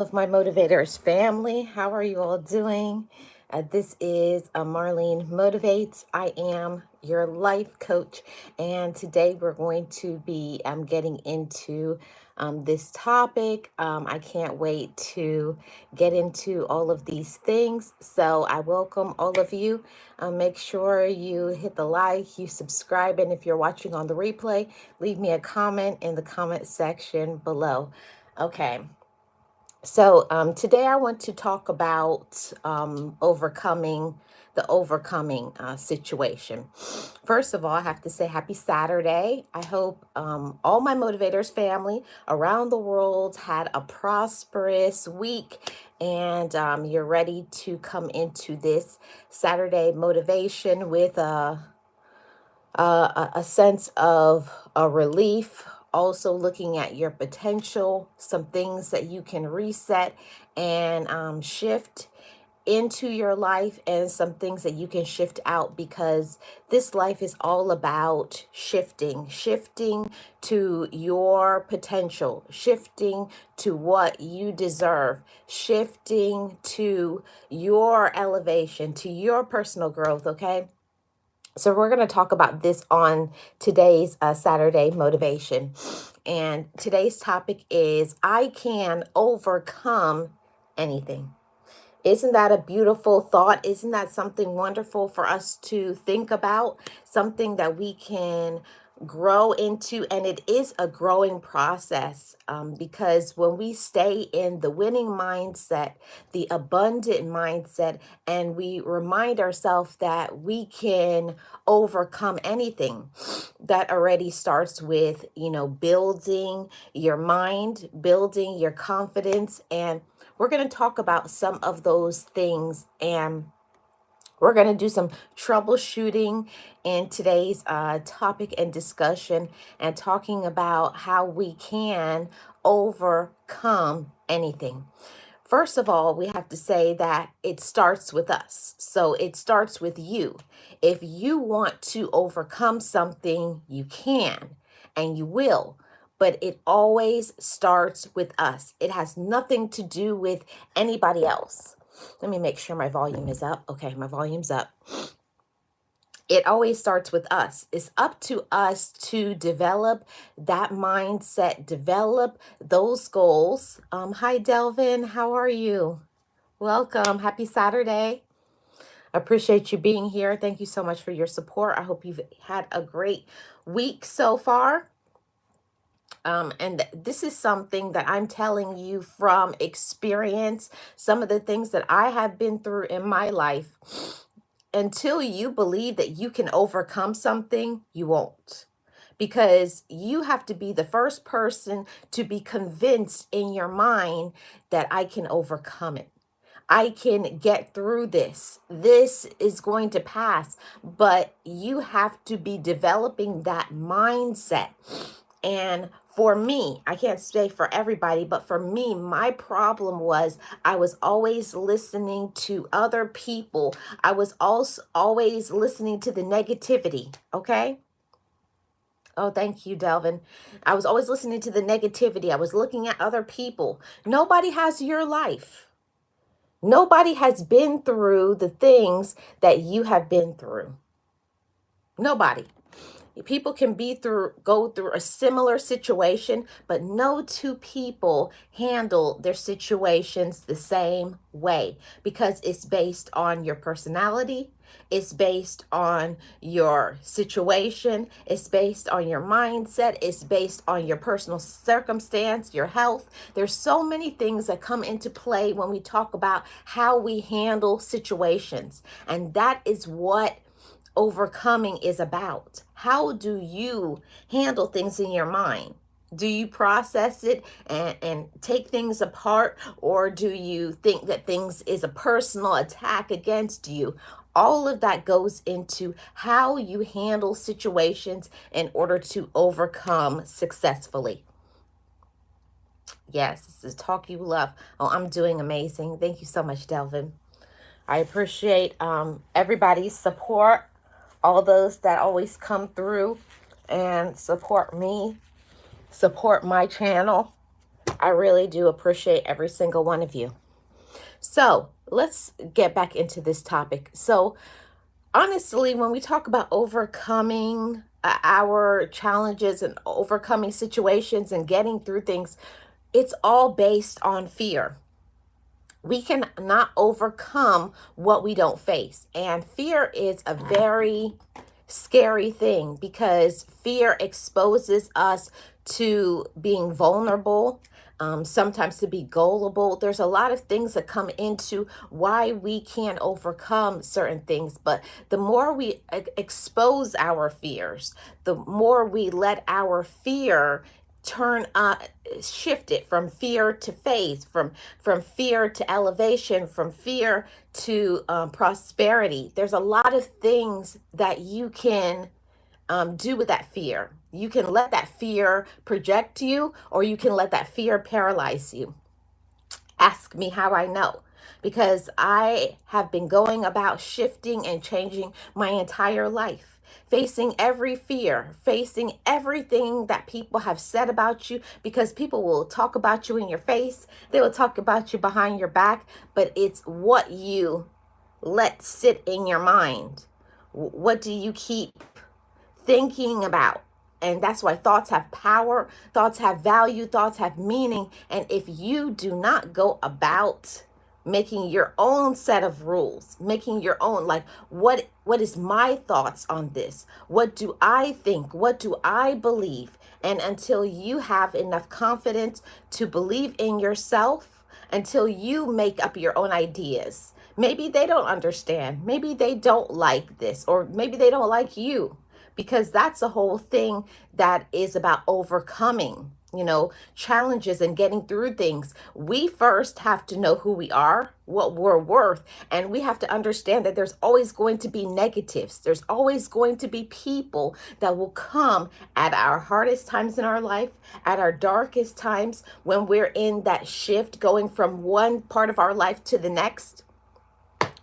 Of my motivators family, how are you all doing? This is Marlene Motivates. I am your life coach, and today we're going to be getting into this topic. I can't wait to get into all of these things, so I welcome all of you. Make sure you hit the like, you subscribe, and if you're watching on the replay, leave me a comment in the comment section below. Okay. So today I want to talk about overcoming the overcoming situation. First of all, I have to say happy Saturday. I hope all my motivators family around the world had a prosperous week and you're ready to come into this Saturday motivation with a sense of a relief, also looking at your potential, some things that you can reset and shift into your life, and some things that you can shift out, because this life is all about shifting to your potential, shifting to what you deserve, shifting to your elevation, to your personal growth. Okay, so we're going to talk about this on today's Saturday motivation. And today's topic is I can overcome anything. Isn't that a beautiful thought? Isn't that something wonderful for us to think about? Something that we can grow into. And it is a growing process, because when we stay in the winning mindset, the abundant mindset, and we remind ourselves that we can overcome anything, that already starts with, building your mind, building your confidence. And we're going to talk about some of those things, and we're going to do some troubleshooting in today's topic and discussion, and talking about how we can overcome anything. First of all, we have to say that it starts with us. So it starts with you. If you want to overcome something, you can and you will. But it always starts with us. It has nothing to do with anybody else. Let me make sure my volume is up. Okay, my volume's up. It always starts with us. It's up to us to develop that mindset, develop those goals. Hi, Delvin. How are you? Welcome. Happy Saturday. Appreciate you being here. Thank you so much for your support. I hope you've had a great week so far. And this is something that I'm telling you from experience, some of the things that I have been through in my life. Until you believe that you can overcome something, you won't. Because you have to be the first person to be convinced in your mind that I can overcome it. I can get through this. This is going to pass. But you have to be developing that mindset. And for me, I can't say for everybody, but for me, my problem was I was always listening to other people. I was also always listening to the negativity. Okay. Oh, thank you, Delvin. I was always listening to the negativity. I was looking at other people. Nobody has your life. Nobody has been through the things that you have been through. Nobody. People can go through a similar situation, but no two people handle their situations the same way, because it's based on your personality. It's based on your situation. It's based on your mindset. It's based on your personal circumstance, your health. There's so many things that come into play when we talk about how we handle situations. And that is what overcoming is about. How do you handle things in your mind? Do you process it and take things apart, or do you think that things is a personal attack against you? All of that goes into how you handle situations in order to overcome successfully. Yes, this is Talk You Love. Oh, I'm doing amazing. Thank you so much, Delvin. I appreciate everybody's support, all those that always come through and support me, support my channel. I really do appreciate every single one of you. So let's get back into this topic. So, honestly, when we talk about overcoming our challenges and overcoming situations and getting through things, it's all based on fear. We can not overcome what we don't face. And fear is a very scary thing because fear exposes us to being vulnerable, sometimes to be gullible. There's a lot of things that come into why we can't overcome certain things. But the more we expose our fears, the more we let our fear turn shift it from fear to faith, from fear to elevation, from fear to prosperity. There's a lot of things that you can do with that fear. You can let that fear project you, or you can let that fear paralyze you. Ask me how I know. Because I have been going about shifting and changing my entire life, facing every fear, facing everything that people have said about you, because people will talk about you in your face, they will talk about you behind your back, but it's what you let sit in your mind. What do you keep thinking about? And that's why thoughts have power, thoughts have value, thoughts have meaning. And if you do not go about making your own set of rules, making your own, like, what is my thoughts on this? What do I think? What do I believe? And until you have enough confidence to believe in yourself, until you make up your own ideas, maybe they don't understand, maybe they don't like this, or maybe they don't like you, because that's the whole thing that is about overcoming, challenges and getting through things. We first have to know who we are, what we're worth, and we have to understand that there's always going to be negatives. There's always going to be people that will come at our hardest times in our life, at our darkest times, when we're in that shift going from one part of our life to the next.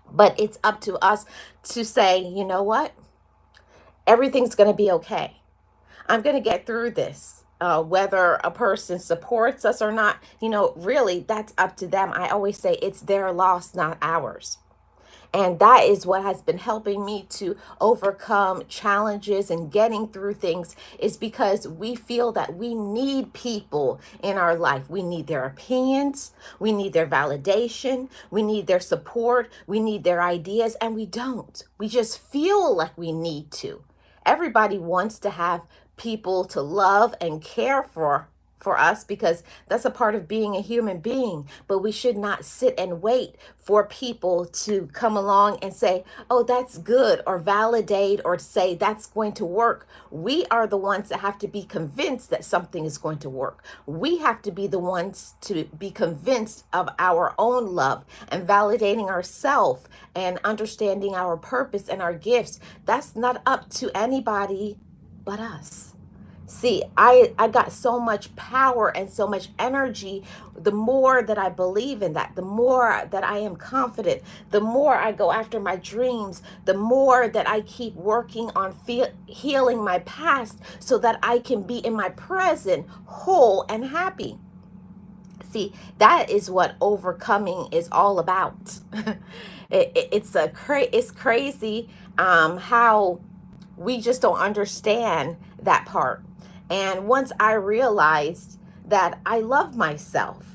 But it's up to us to say, you know what? Everything's going to be okay. I'm going to get through this. Whether a person supports us or not, really, that's up to them. I always say it's their loss, not ours. And that is what has been helping me to overcome challenges and getting through things, is because we feel that we need people in our life. We need their opinions. We need their validation. We need their support. We need their ideas. And we don't. We just feel like we need to. Everybody wants to have people to love and care for us, because that's a part of being a human being. But we should not sit and wait for people to come along and say, oh, that's good, or validate, or say that's going to work. We are the ones that have to be convinced that something is going to work. We have to be the ones to be convinced of our own love and validating ourselves and understanding our purpose and our gifts. That's not up to anybody but us. See, I got so much power and so much energy. The more that I believe in that, the more that I am confident, the more I go after my dreams, the more that I keep working on healing my past, so that I can be in my present whole and happy. See, that is what overcoming is all about. It's crazy how we just don't understand that part. And once I realized that I love myself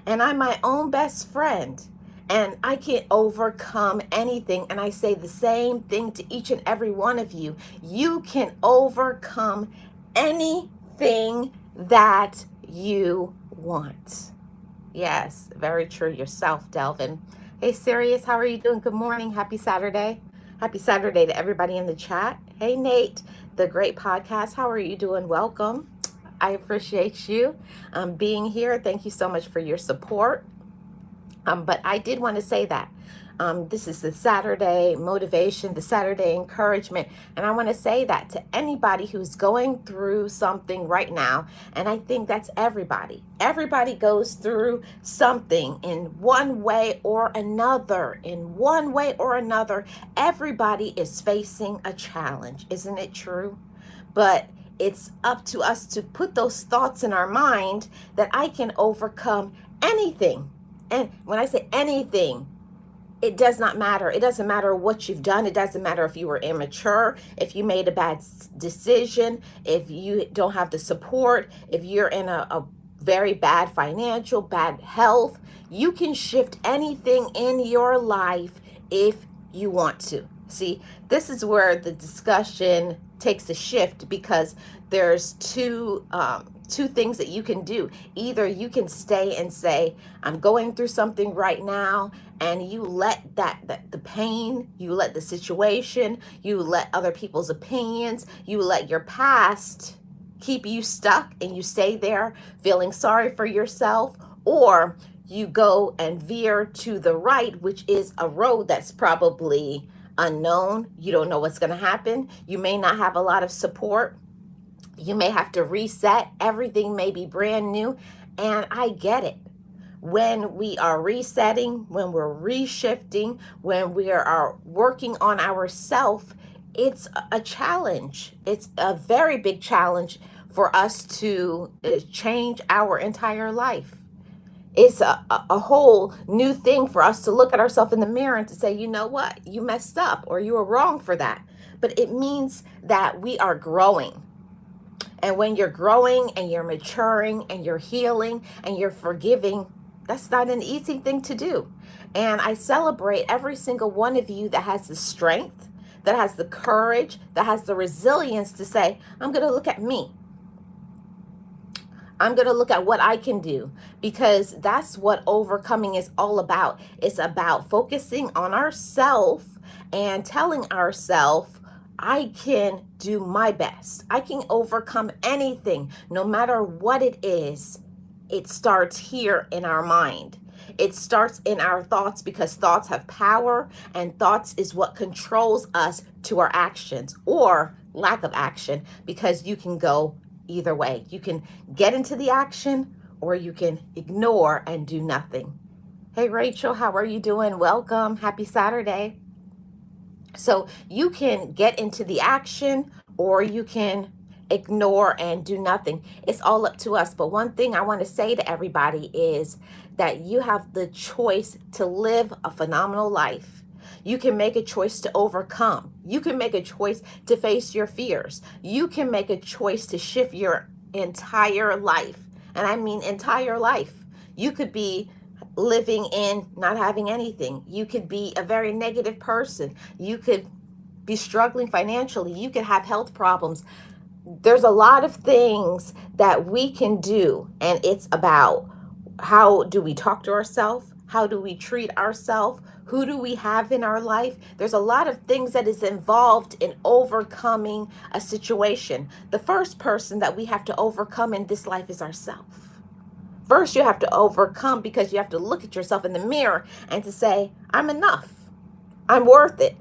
and I'm my own best friend and I can overcome anything, and I say the same thing to each and every one of you, you can overcome anything that you want. Yes, very true. Yourself, Delvin. Hey, Sirius, how are you doing? Good morning. Happy Saturday. Happy Saturday to everybody in the chat. Hey, Nate, the great podcast. How are you doing? Welcome. I appreciate you being here. Thank you so much for your support. But I did want to say that this is the Saturday motivation, the Saturday encouragement. And I want to say that to anybody who's going through something right now. And I think that's everybody. Everybody goes through something in one way or another. In one way or another, everybody is facing a challenge. Isn't it true? But It's up to us to put those thoughts in our mind that I can overcome anything. And when I say anything, it does not matter. It doesn't matter what you've done. It doesn't matter if you were immature, if you made a bad decision, if you don't have the support, if you're in a very bad financial, bad health. You can shift anything in your life if you want to. See, this is where the discussion takes a shift, because there's two things that you can do. Either you can stay and say, I'm going through something right now, and you let that the pain, you let the situation, you let other people's opinions, you let your past keep you stuck, and you stay there feeling sorry for yourself. Or you go and veer to the right, which is a road that's probably unknown. You don't know what's going to happen. You may not have a lot of support. You may have to reset. Everything may be brand new. And I get it. When we are resetting, when we're reshifting, when we are working on ourselves, it's a challenge. It's a very big challenge for us to change our entire life. It's a whole new thing for us to look at ourselves in the mirror and to say, you know what, you messed up, or you were wrong for that. But it means that we are growing. And when you're growing and you're maturing and you're healing and you're forgiving, that's not an easy thing to do. And I celebrate every single one of you that has the strength, that has the courage, that has the resilience to say, I'm going to look at me. I'm going to look at what I can do, because that's what overcoming is all about. It's about focusing on ourselves and telling ourselves, I can do my best. I can overcome anything, no matter what it is. It starts here in our mind. It starts in our thoughts, because thoughts have power, and thoughts is what controls us to our actions or lack of action, because you can go either way. You can get into the action, or you can ignore and do nothing. Hey, Rachel, how are you doing? Welcome. Happy Saturday. So you can get into the action, or you can ignore and do nothing. It's all up to us. But one thing I want to say to everybody is that you have the choice to live a phenomenal life. You can make a choice to overcome. You can make a choice to face your fears. You can make a choice to shift your entire life. And I mean entire life. You could be living in not having anything. You could be a very negative person. You could be struggling financially. You could have health problems. There's a lot of things that we can do, and it's about how do we talk to ourselves? How do we treat ourselves? Who do we have in our life? There's a lot of things that is involved in overcoming a situation. The first person that we have to overcome in this life is ourselves. First, you have to overcome, because you have to look at yourself in the mirror and to say, I'm enough. I'm worth it.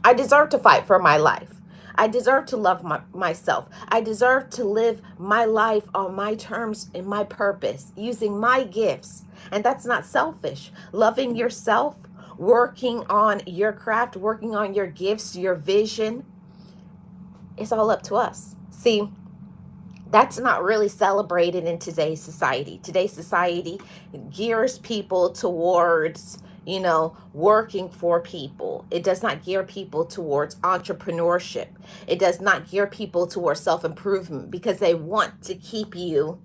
I deserve to fight for my life. I deserve to love myself. I deserve to live my life on my terms, in my purpose, using my gifts. And that's not selfish. Loving yourself, working on your craft, working on your gifts, your vision, it's all up to us. See, that's not really celebrated in today's society. Today's society gears people towards, working for people. It does not gear people towards entrepreneurship. It does not gear people towards self-improvement, because they want to keep you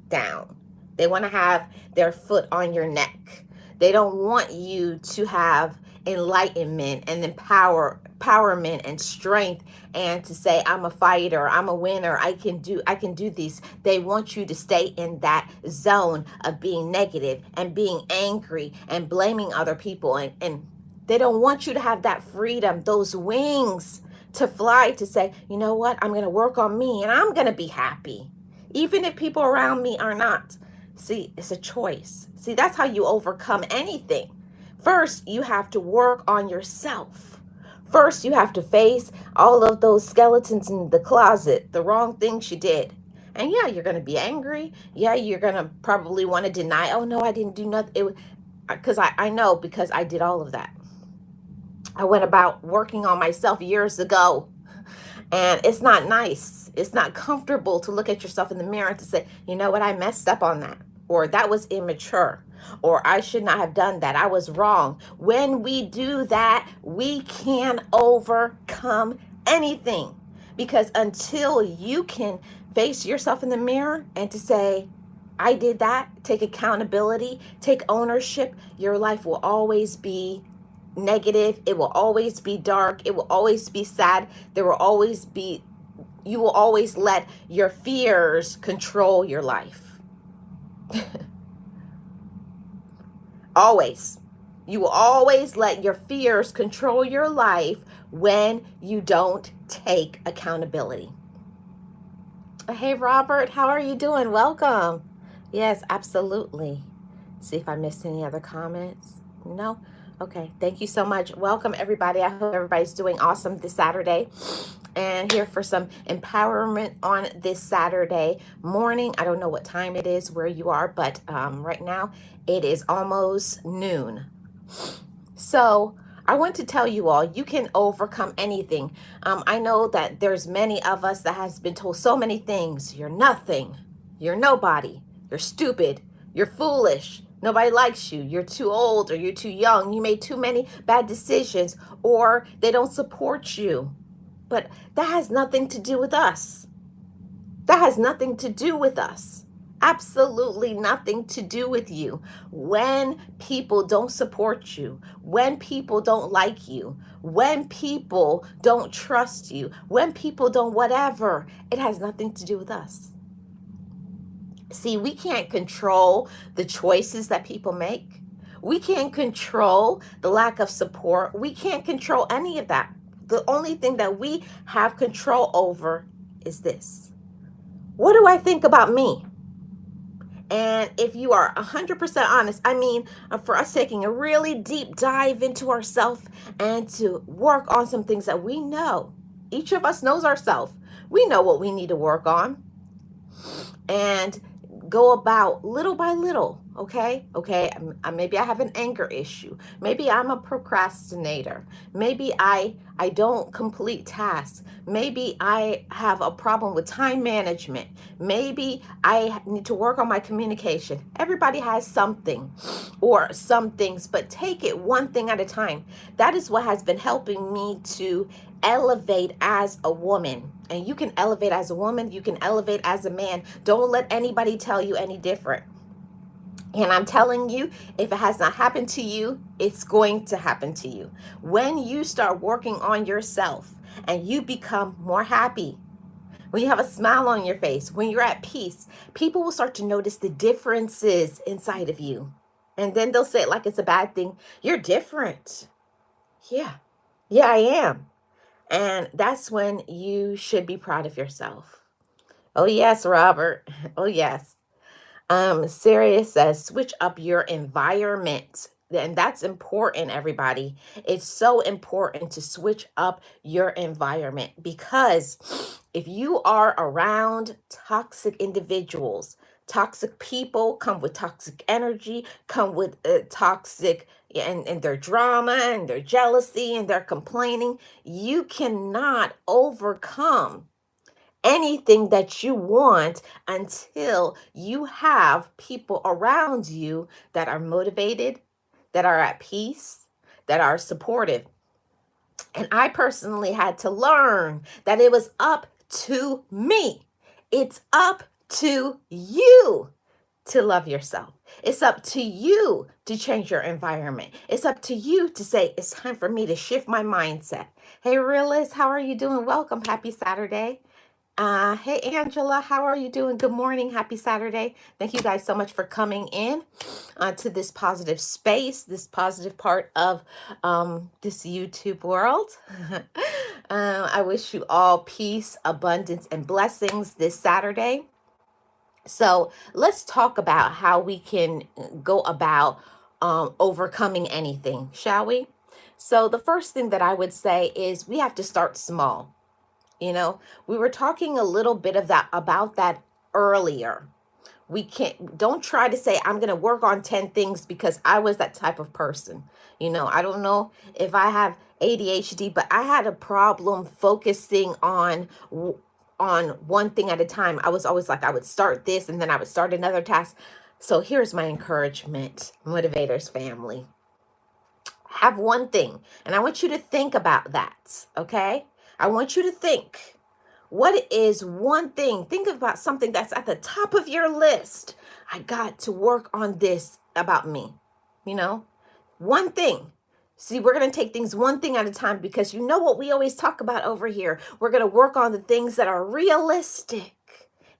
down. They want to have their foot on your neck. They don't want you to have enlightenment and empowerment and strength, and to say, I'm a fighter, I'm a winner, I can do these. They want you to stay in that zone of being negative and being angry and blaming other people, and they don't want you to have that freedom, those wings to fly, to say, you know what, I'm going to work on me and I'm going to be happy, even if people around me are not. See, it's a choice. See, that's how you overcome anything. First, you have to work on yourself. First, you have to face all of those skeletons in the closet, the wrong things you did. And yeah, you're going to be angry. Yeah, you're going to probably want to deny, oh no, I didn't do nothing. Because I know, because I did all of that. I went about working on myself years ago. And it's not nice. It's not comfortable to look at yourself in the mirror and to say, you know what, I messed up on that. Or that was immature. Or I should not have done that. I was wrong. When we do that, we can overcome anything. Because until you can face yourself in the mirror and to say, I did that, take accountability, take ownership, your life will always be negative. It will always be dark. It will always be sad. There will always be, you will always let your fears control your life. Always. You will always let your fears control your life when you don't take accountability. Hey, Robert, how are you doing? Welcome. Yes, absolutely. See if I missed any other comments. No? Okay. Thank you so much. Welcome, everybody. I hope everybody's doing awesome this Saturday. And here for some empowerment on this Saturday morning. I don't know what time it is where you are, but right now it is almost noon. So I want to tell you all, you can overcome anything. I know that there's many of us that has been told so many things. You're nothing. You're nobody. You're stupid. You're foolish. Nobody likes you. You're too old or you're too young. You made too many bad decisions or they don't support you. But that has nothing to do with us. That has nothing to do with us. Absolutely nothing to do with you. When people don't support you, when people don't like you, when people don't trust you, when people don't whatever, it has nothing to do with us. See, we can't control the choices that people make. We can't control the lack of support. We can't control any of that. The only thing that we have control over is this. What do I think about me? And if you are 100% honest, I mean, for us taking a really deep dive into ourselves and to work on some things that we know, each of us knows ourselves. We know what we need to work on and go about little by little. Okay. Maybe I have an anger issue. Maybe I'm a procrastinator. Maybe I don't complete tasks. Maybe I have a problem with time management. Maybe I need to work on my communication. Everybody has something or some things, but take it one thing at a time. That is what has been helping me to elevate as a woman. And you can elevate as a woman. You can elevate as a man. Don't let anybody tell you any different. And I'm telling you, if it has not happened to you, it's going to happen to you. When you start working on yourself and you become more happy, when you have a smile on your face, when you're at peace, people will start to notice the differences inside of you. And then they'll say it like it's a bad thing. You're different. Yeah. Yeah, I am. And that's when you should be proud of yourself. Oh, yes, Robert. Oh, yes. Sirius says, switch up your environment. And that's important, everybody. It's so important to switch up your environment because if you are around toxic individuals, toxic people come with toxic energy, come with toxic and their drama and their jealousy and their complaining, you cannot overcome anything that you want until you have people around you that are motivated, that are at peace, that are supportive. And I personally had to learn that it was up to me. It's up to you to love yourself. It's up to you to change your environment. It's up to you to say, it's time for me to shift my mindset. Hey, Realist, how are you doing? Welcome. Happy Saturday. Hey, Angela, how are you doing? Good morning. Happy Saturday. Thank you guys so much for coming in to this positive space, this positive part of this YouTube world. I wish you all peace, abundance, and blessings this Saturday. So let's talk about how we can go about overcoming anything, shall we? So the first thing that I would say is we have to start small. You know, we were talking a little bit of that about that earlier. We can't, don't try to say, I'm going to work on 10 things, because I was that type of person. I don't know if I have ADHD, but I had a problem focusing on one thing at a time. I was always like, I would start this and then I would start another task. So here's my encouragement, Motivators family. Have one thing, and I want you to think about that, okay? I want you to think. What is one thing? Think about something that's at the top of your list. I got to work on this about me. One thing. See, we're going to take things one thing at a time, because you know what we always talk about over here. We're going to work on the things that are realistic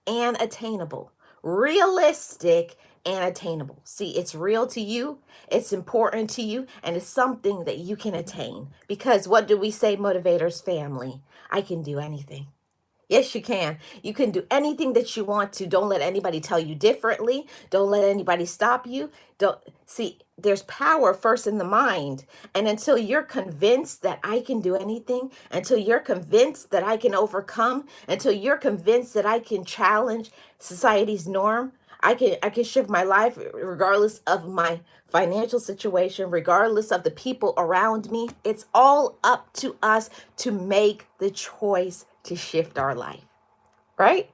and attainable. Realistic and attainable. See, it's real to you, it's important to you, and it's something that you can attain. Because what do we say, Motivators family? I can do anything. Yes, you can. You can do anything that you want to. Don't let anybody tell you differently. Don't let anybody stop you. Don't see, there's power first in the mind. And until you're convinced that I can do anything, until you're convinced that I can overcome, until you're convinced that I can challenge society's norm, I can shift my life regardless of my financial situation, regardless of the people around me. It's all up to us to make the choice to shift our life, right?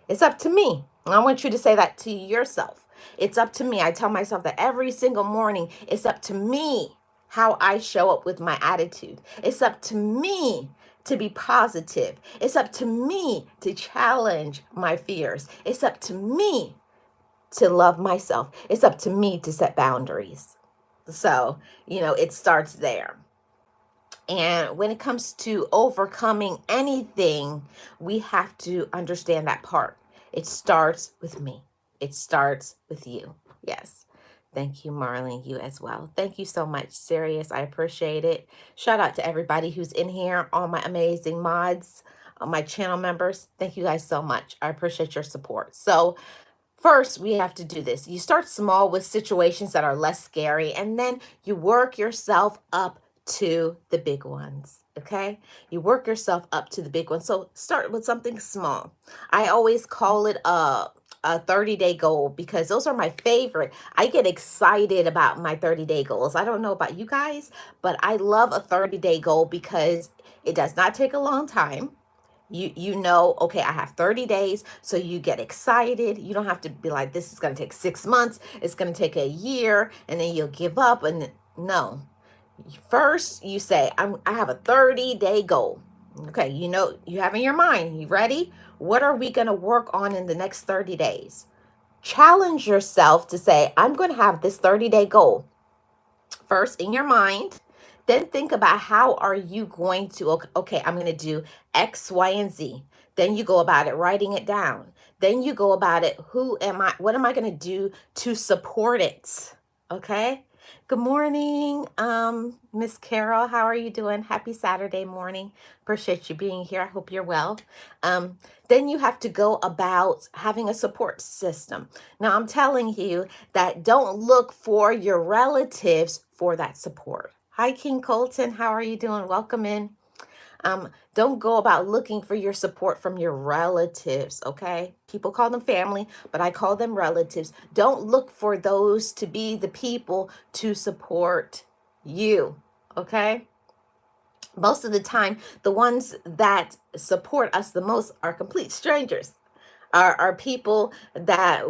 It's up to me. I want you to say that to yourself. It's up to me. I tell myself that every single morning. It's up to me how I show up with my attitude. It's up to me to be positive. It's up to me to challenge my fears. It's up to me to love myself. It's up to me to set boundaries. So, it starts there. And when it comes to overcoming anything, we have to understand that part. It starts with me. It starts with you. Yes. Thank you, Marlene. You as well. Thank you so much. Serious. I appreciate it. Shout out to everybody who's in here, all my amazing mods, my channel members. Thank you guys so much. I appreciate your support. So first, we have to do this. You start small with situations that are less scary, and then you work yourself up to the big ones, okay? You work yourself up to the big ones. So start with something small. I always call it a 30-day goal, because those are my favorite. I get excited about my 30-day goals. I don't know about you guys, but I love a 30-day goal because it does not take a long time. You know, okay, I have 30 days, so you get excited. You don't have to be like, this is going to take 6 months, it's going to take a year, and then you'll give up. And no, first you say, I have a 30-day goal. Okay, you have in your mind, you ready? What are we going to work on in the next 30 days? Challenge yourself to say, I'm going to have this 30-day goal. First in your mind, then think about how are you going to, okay, I'm going to do X, Y, and Z. Then you go about it, writing it down. Then you go about it, what am I going to do to support it? Okay. Good morning, Miss Carol. How are you doing? Happy Saturday morning. Appreciate you being here. I hope you're well. Then you have to go about having a support system. Now, I'm telling you that don't look for your relatives for that support. Hi, King Colton. How are you doing? Welcome in. Don't go about looking for your support from your relatives, okay? People call them family, but I call them relatives. Don't look for those to be the people to support you, okay? Most of the time, the ones that support us the most are complete strangers. Are people that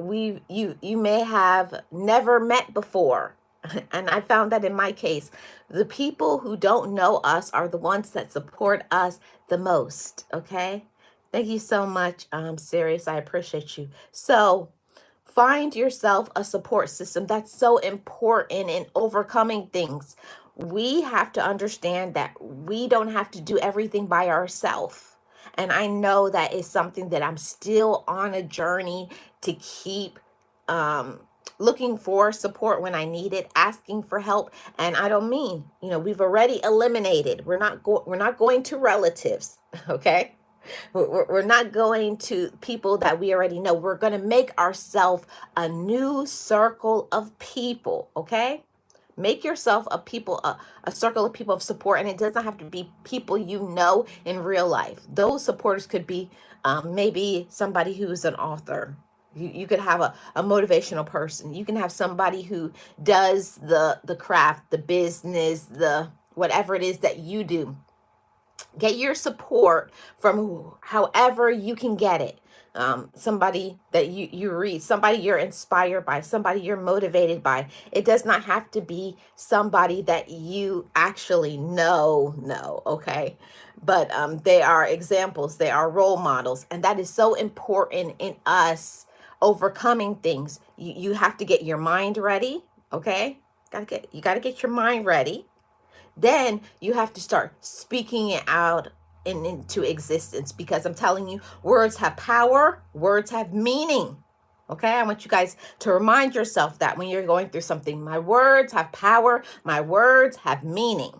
you may have never met before. And I found that in my case, the people who don't know us are the ones that support us the most. Okay. Thank you so much, Sirius. I appreciate you. So find yourself a support system. That's so important in overcoming things. We have to understand that we don't have to do everything by ourselves. And I know that is something that I'm still on a journey to keep looking for support when I need it, asking for help. And I don't mean, we've already eliminated. We're not going to relatives, okay? We're not going to people that we already know. We're going to make ourselves a new circle of people, okay? Make yourself a circle of people of support, and it doesn't have to be people you know in real life. Those supporters could be maybe somebody who's an author. You could have a motivational person. You can have somebody who does the craft, the business, the whatever it is that you do. Get your support from however you can get it. Somebody that you read, somebody you're inspired by, somebody you're motivated by. It does not have to be somebody that you actually know, okay? But they are examples, they are role models, and that is so important in us overcoming things. You have to get your mind ready, okay? You got to get your mind ready. Then you have to start speaking it out into existence, because I'm telling you, words have power, words have meaning. Okay, I want you guys to remind yourself that when you're going through something, my words have power, my words have meaning.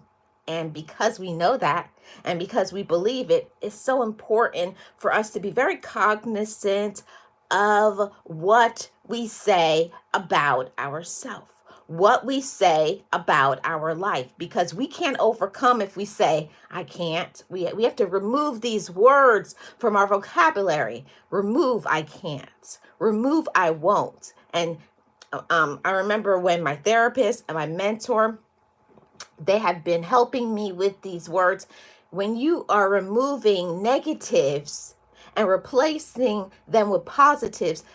And because we know that, and because we believe it, it's so important for us to be very cognizant of what we say about ourselves, what we say about our life, because we can't overcome if we say, I can't. We have to remove these words from our vocabulary. Remove, I can't. Remove, I won't. And I remember when my therapist and my mentor, they have been helping me with these words. When you are removing negatives and replacing them with positives,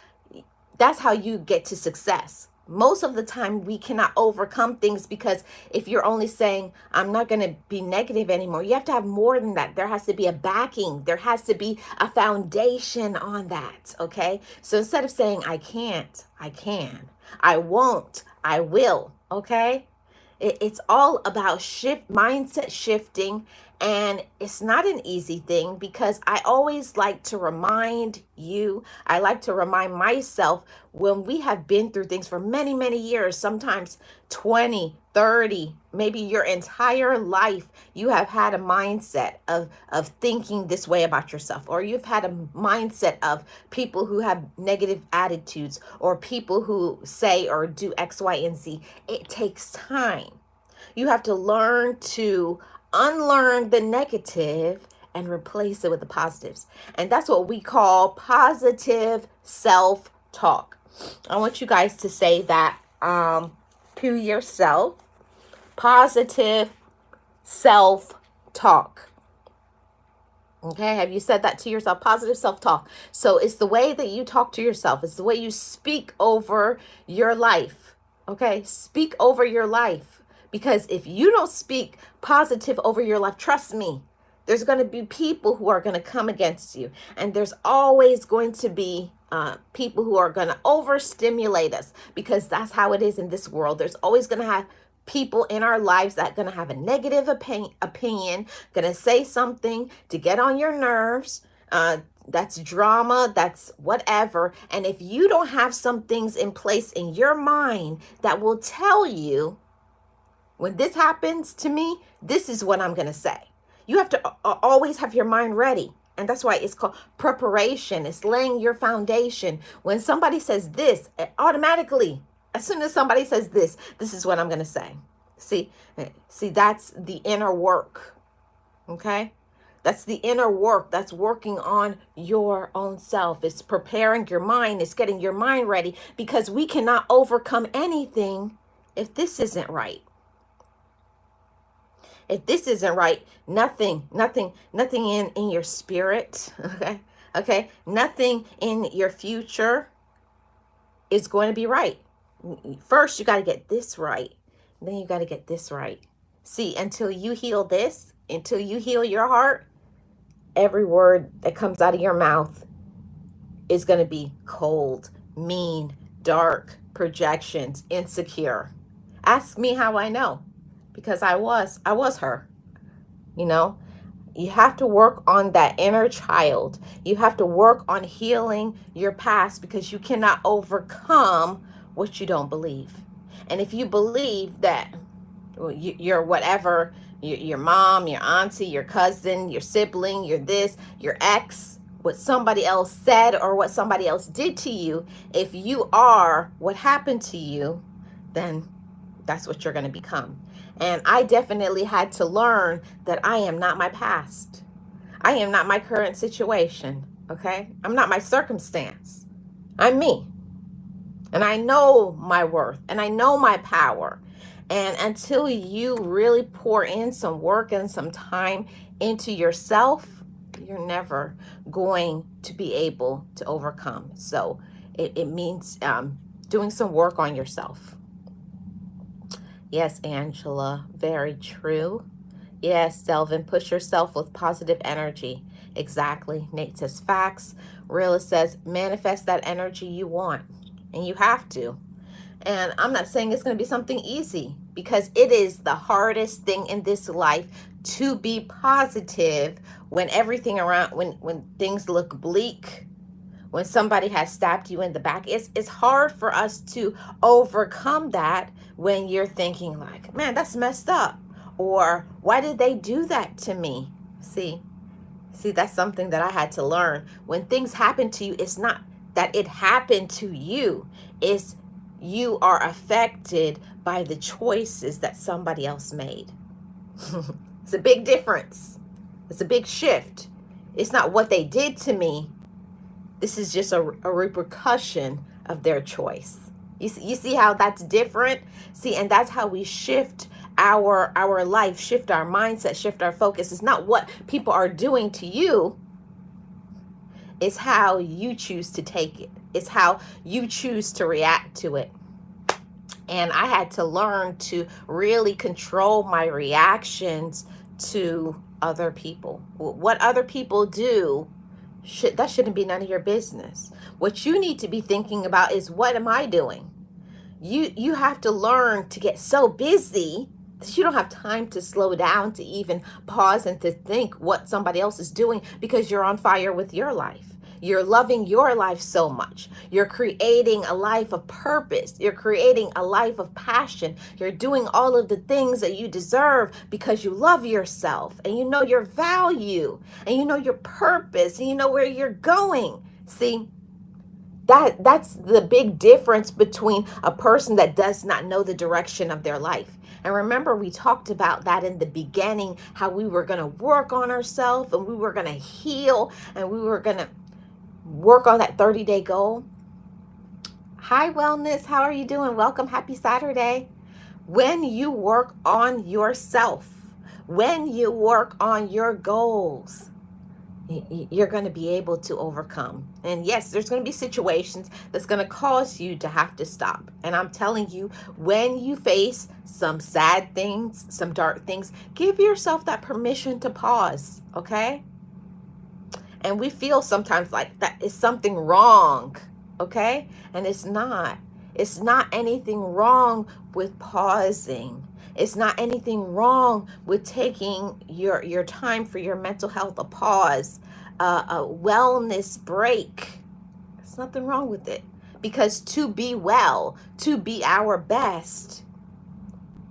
that's how you get to success. Most of the time, we cannot overcome things because if you're only saying, I'm not going to be negative anymore, you have to have more than that. There has to be a backing. There has to be a foundation on that. Okay. So instead of saying, I can't, I can, I won't, I will. Okay. It's all about mindset shifting. And it's not an easy thing, because I always like to remind you, I like to remind myself, when we have been through things for many, many years, sometimes 20, 30, maybe your entire life, you have had a mindset of thinking this way about yourself, or you've had a mindset of people who have negative attitudes, or people who say or do X, Y, and Z. It takes time. You have to learn to unlearn the negative and replace it with the positives. And that's what we call positive self-talk. I want you guys to say that to yourself. Positive self-talk. Okay, have you said that to yourself? Positive self-talk. So it's the way that you talk to yourself. It's the way you speak over your life. Okay, speak over your life. Because if you don't speak positive over your life, trust me, there's going to be people who are going to come against you. And there's always going to be people who are going to overstimulate us, because that's how it is in this world. There's always going to have people in our lives that are going to have a negative opinion, going to say something to get on your nerves. That's drama, that's whatever. And if you don't have some things in place in your mind that will tell you, when this happens to me, this is what I'm going to say. You have to always have your mind ready. And that's why it's called preparation. It's laying your foundation. When somebody says this, automatically, as soon as somebody says this is what I'm going to say. See, that's the inner work. Okay? That's the inner work. That's working on your own self. It's preparing your mind. It's getting your mind ready, because we cannot overcome anything if this isn't right. If this isn't right, nothing in your spirit, okay, nothing in your future is going to be right. First, you got to get this right. Then you got to get this right. See, until you heal this, until you heal your heart, every word that comes out of your mouth is going to be cold, mean, dark, projections, insecure. Ask me how I know. Because I was her. You know, you have to work on that inner child. You have to work on healing your past, because you cannot overcome what you don't believe. And if you believe that you're whatever, your mom, your auntie, your cousin, your sibling, your this, your ex, what somebody else said or what somebody else did to you, if you are what happened to you, then that's what you're going to become. And I definitely had to learn that I am not my past. I am not my current situation. Okay? I'm not my circumstance. I'm me. And I know my worth and I know my power. And until you really pour in some work and some time into yourself, you're never going to be able to overcome. So it means doing some work on yourself. Yes, Angela, very true. Yes, Delvin, push yourself with positive energy. Exactly. Nate says facts. Rilla says manifest that energy you want. And you have to. And I'm not saying it's going to be something easy, because it is the hardest thing in this life to be positive when everything around, when things look bleak, when somebody has stabbed you in the back. It's hard for us to overcome that when you're thinking like, man, that's messed up. Or why did they do that to me? See, that's something that I had to learn. When things happen to you, it's not that it happened to you. It's you are affected by the choices that somebody else made. It's a big difference. It's a big shift. It's not what they did to me. This is just a repercussion of their choice. You see how that's different? See, and that's how we shift our life, shift our mindset, shift our focus. It's not what people are doing to you. It's how you choose to take it. It's how you choose to react to it. And I had to learn to really control my reactions to other people. What other people do, that shouldn't be none of your business. What you need to be thinking about is, what am I doing? You have to learn to get so busy that you don't have time to slow down, to even pause and to think what somebody else is doing, because you're on fire with your life. You're loving your life so much. You're creating a life of purpose. You're creating a life of passion. You're doing all of the things that you deserve because you love yourself and you know your value and you know your purpose and you know where you're going. See, that's the big difference between a person that does not know the direction of their life. And remember, we talked about that in the beginning, how we were going to work on ourselves and we were going to heal and we were going to work on that 30-day goal. Hi, Wellness. How are you doing? Welcome. Happy Saturday. When you work on yourself, when you work on your goals, you're going to be able to overcome. And yes, there's going to be situations that's going to cause you to have to stop. And I'm telling you, when you face some sad things, some dark things, give yourself that permission to pause, okay? And we feel sometimes like that is something wrong, okay? And it's not. It's not anything wrong with pausing. It's not anything wrong with taking your time for your mental health, a pause, a wellness break. There's nothing wrong with it. Because to be well, to be our best,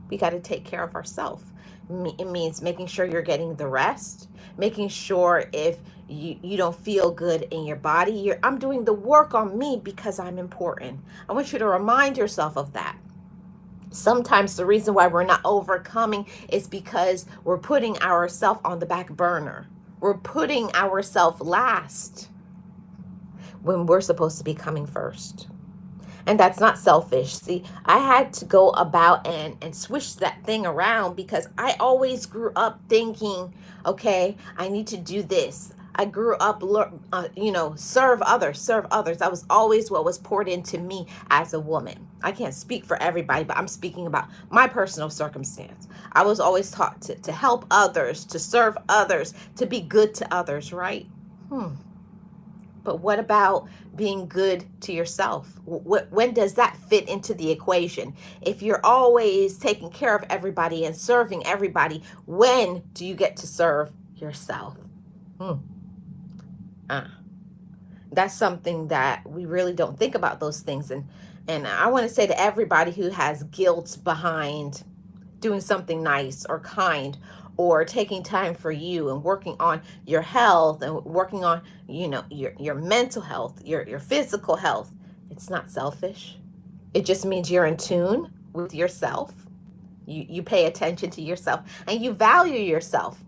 we got to take care of ourselves. It means making sure you're getting the rest, making sure if you don't feel good in your body, I'm doing the work on me because I'm important. I want you to remind yourself of that. Sometimes the reason why we're not overcoming is because we're putting ourselves on the back burner. We're putting ourselves last when we're supposed to be coming first. And that's not selfish. See, I had to go about and switch that thing around, because I always grew up thinking, okay, I need to do this. I grew up, serve others. That was always what was poured into me as a woman. I can't speak for everybody, but I'm speaking about my personal circumstance. I was always taught to help others, to serve others, to be good to others, right? But what about being good to yourself? When does that fit into the equation? If you're always taking care of everybody and serving everybody, when do you get to serve yourself? That's something that we really don't think about, those things. And I want to say to everybody who has guilt behind doing something nice or kind, or taking time for you and working on your health and working on, your mental health, your physical health. It's not selfish. It just means you're in tune with yourself. You pay attention to yourself and you value yourself.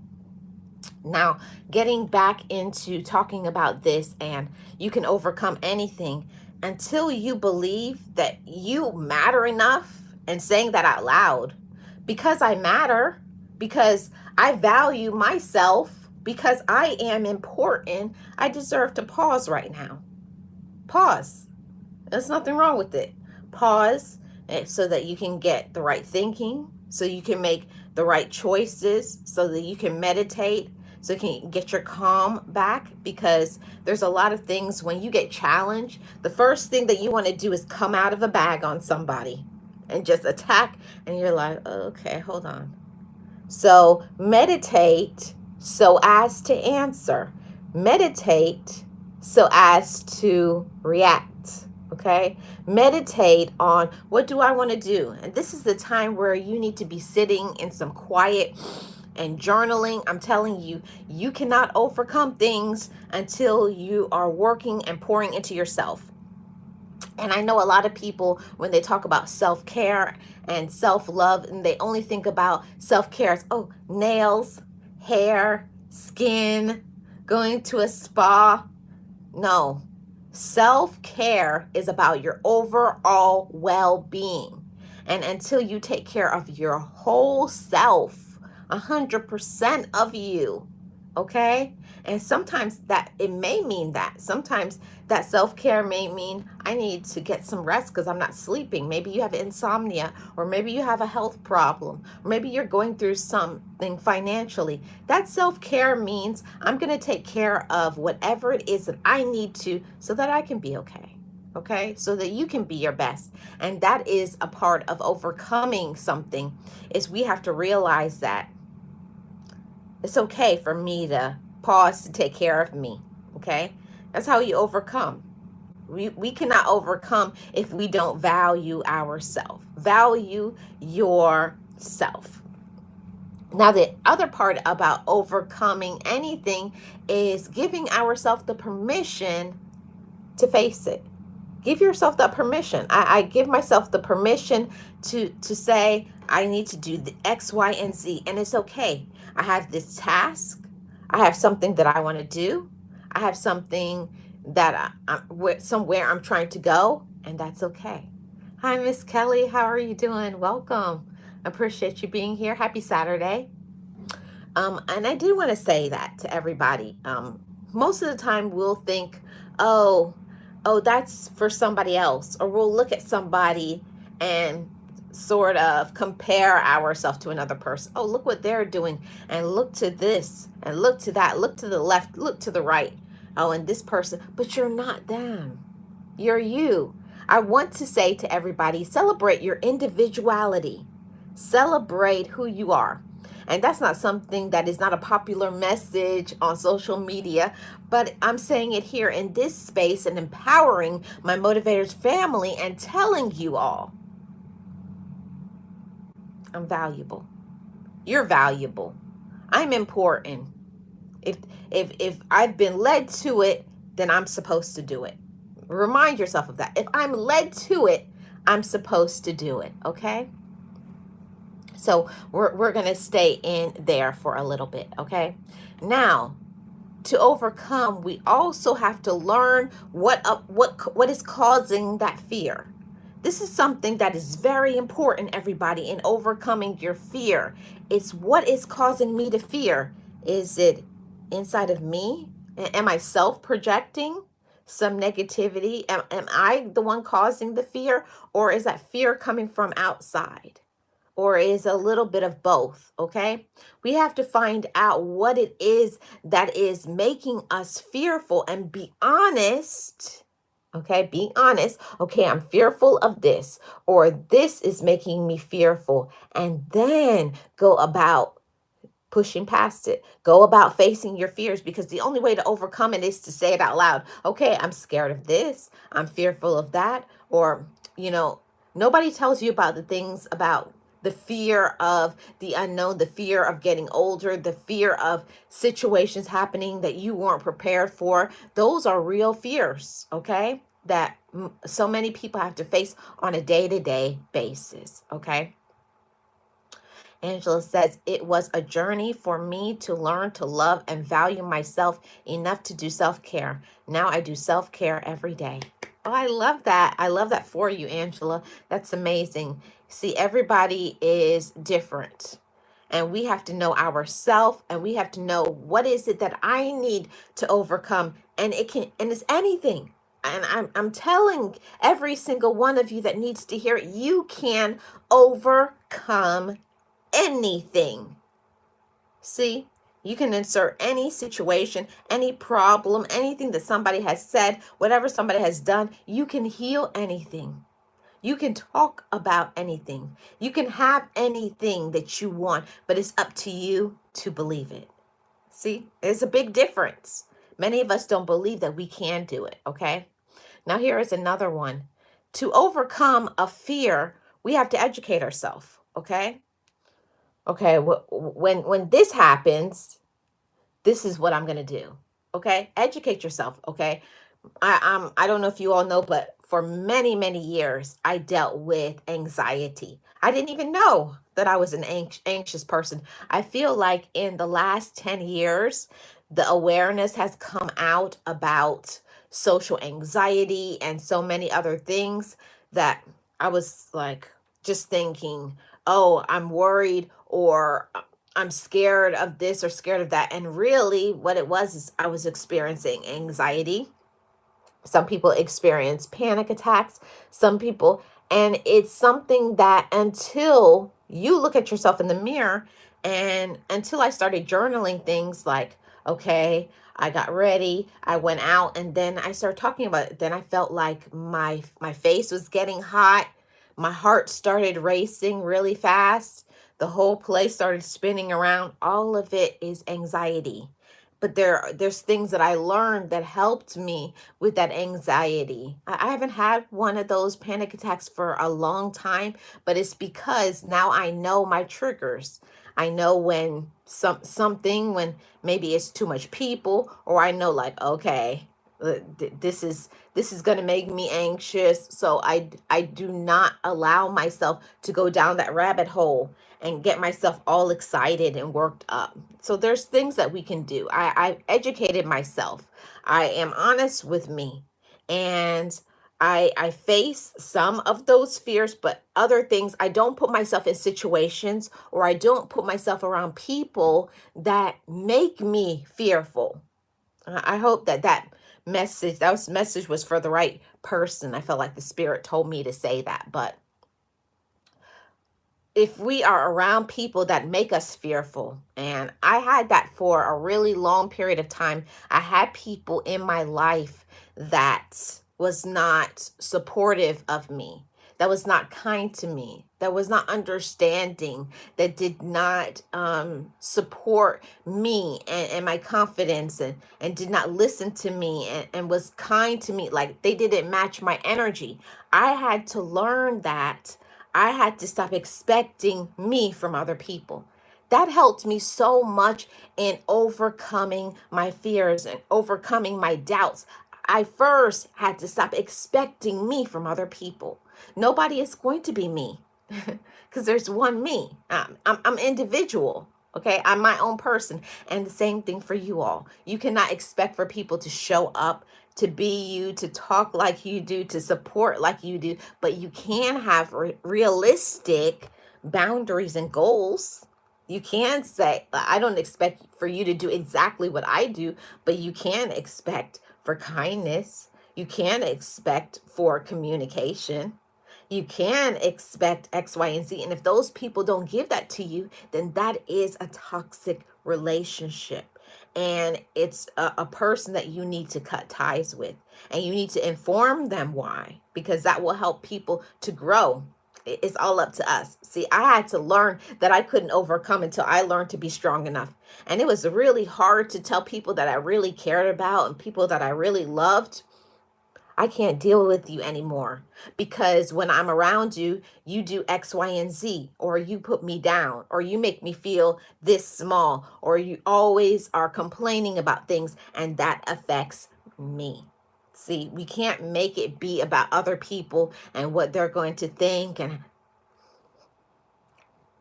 Now, getting back into talking about this, and you can overcome anything. until you believe that you matter enough, and saying that out loud, because I matter, because I value myself, because I am important, I deserve to pause right now. Pause. There's nothing wrong with it. Pause so that you can get the right thinking, so you can make the right choices, so that you can meditate, so you can get your calm back. Because there's a lot of things when you get challenged, the first thing that you want to do is come out of a bag on somebody and just attack. And you're like, oh, okay, hold on. So meditate so as to answer. Meditate so as to react. Okay? Meditate on, what do I want to do? And this is the time where you need to be sitting in some quiet and journaling. I'm telling you, you cannot overcome things until you are working and pouring into yourself. And I know a lot of people, when they talk about self-care and self-love, and they only think about self-care as, oh, nails, hair, skin, going to a spa. No, self-care is about your overall well-being. And until you take care of your whole self, 100% of you, okay? And sometimes that it may mean that. Sometimes that self-care may mean I need to get some rest because I'm not sleeping. Maybe you have insomnia, or maybe you have a health problem, or maybe you're going through something financially. That self-care means I'm going to take care of whatever it is that I need to, so that I can be okay. Okay, so that you can be your best. And that is a part of overcoming something, is we have to realize that it's okay for me to pause to take care of me. Okay, that's how you overcome. We cannot overcome if we don't value ourselves. Value yourself. Now, the other part about overcoming anything is giving ourselves the permission to face it. Give yourself that permission. I give myself the permission to say, I need to do the X, Y, and Z. And it's okay. I have this task. I have something that I want to do. I have something that somewhere I'm trying to go. And that's okay. Hi, Miss Kelly. How are you doing? Welcome. I appreciate you being here. Happy Saturday. And I do want to say that to everybody. Most of the time we'll think, oh, that's for somebody else. Or we'll look at somebody and sort of compare ourselves to another person. Oh, look what they're doing. And look to this and look to that. Look to the left, look to the right. Oh, and this person. But you're not them. You're you. I want to say to everybody, celebrate your individuality. Celebrate who you are. And that's not something that is not a popular message on social media, but I'm saying it here in this space and empowering my Motivators family and telling you all, I'm valuable. You're valuable. I'm important. If I've been led to it, then I'm supposed to do it. Remind yourself of that. If I'm led to it, I'm supposed to do it, okay? So we're going to stay in there for a little bit, okay? Now, to overcome, we also have to learn what is causing that fear. This is something that is very important, everybody, in overcoming your fear. It's what is causing me to fear. Is it inside of me? Am I self-projecting some negativity? Am I the one causing the fear? Or is that fear coming from outside? Or is a little bit of both, okay? We have to find out what it is that is making us fearful and be honest, okay? Be honest. Okay, I'm fearful of this, or this is making me fearful. And then go about pushing past it. Go about facing your fears, because the only way to overcome it is to say it out loud. Okay, I'm scared of this. I'm fearful of that. Or, nobody tells you about the things about the fear of the unknown, the fear of getting older, the fear of situations happening that you weren't prepared for. Those are real fears, okay? That so many people have to face on a day-to-day basis, okay? Angela says, it was a journey for me to learn to love and value myself enough to do self-care. Now I do self-care every day. Oh, I love that. I love that for you, Angela. That's amazing. See, everybody is different. And we have to know ourselves, and we have to know what is it that I need to overcome. And it's anything. And I'm telling every single one of you that needs to hear it, you can overcome anything. See, you can insert any situation, any problem, anything that somebody has said, whatever somebody has done. You can heal anything. You can talk about anything. You can have anything that you want, but it's up to you to believe it. See, there's a big difference. Many of us don't believe that we can do it, okay? Now, here is another one. To overcome a fear, we have to educate ourselves, okay? Okay, when this happens, this is what I'm going to do. Okay? Educate yourself, okay? I don't know if you all know, but for many, many years I dealt with anxiety. I didn't even know that I was an anxious person. I feel like in the last 10 years the awareness has come out about social anxiety and so many other things that I was like just thinking, "Oh, I'm worried," or "I'm scared of this or scared of that." And really what it was is I was experiencing anxiety. Some people experience panic attacks, some people, and it's something that until you look at yourself in the mirror, and until I started journaling things like, okay, I got ready, I went out, and then I started talking about it. Then I felt like my face was getting hot, my heart started racing really fast, the whole place started spinning around. All of it is anxiety. But there's things that I learned that helped me with that anxiety. I haven't had one of those panic attacks for a long time, but it's because now I know my triggers. I know when something, when maybe it's too much people, or I know like, okay, this is going to make me anxious, so I do not allow myself to go down that rabbit hole and get myself all excited and worked up. So there's things that we can do. I educated myself. I am honest with me, and I face some of those fears, but other things I don't put myself in situations, or I don't put myself around people that make me fearful. I hope that message was for the right person. I felt like the spirit told me to say that. But if we are around people that make us fearful, and I had that for a really long period of time, I had people in my life that was not supportive of me, that was not kind to me, that was not understanding, that did not support me and my confidence, and did not listen to me, and was kind to me, like they didn't match my energy. I had to learn that I had to stop expecting me from other people. That helped me so much in overcoming my fears and overcoming my doubts. I first had to stop expecting me from other people. Nobody is going to be me because there's one me. I'm individual. Okay, I'm my own person. And the same thing for you all. You cannot expect for people to show up, to be you, to talk like you do, to support like you do, but you can have realistic boundaries and goals. You can say, I don't expect for you to do exactly what I do, but you can expect for kindness. You can expect for communication. You can expect X, Y, and Z. And if those people don't give that to you, then that is a toxic relationship. And it's a person that you need to cut ties with. And you need to inform them why, because that will help people to grow. It's all up to us. See, I had to learn that I couldn't overcome until I learned to be strong enough. And it was really hard to tell people that I really cared about and people that I really loved, I can't deal with you anymore, because when I'm around you, you do X, Y, and Z, or you put me down, or you make me feel this small, or you always are complaining about things, and that affects me. See, we can't make it be about other people and what they're going to think, and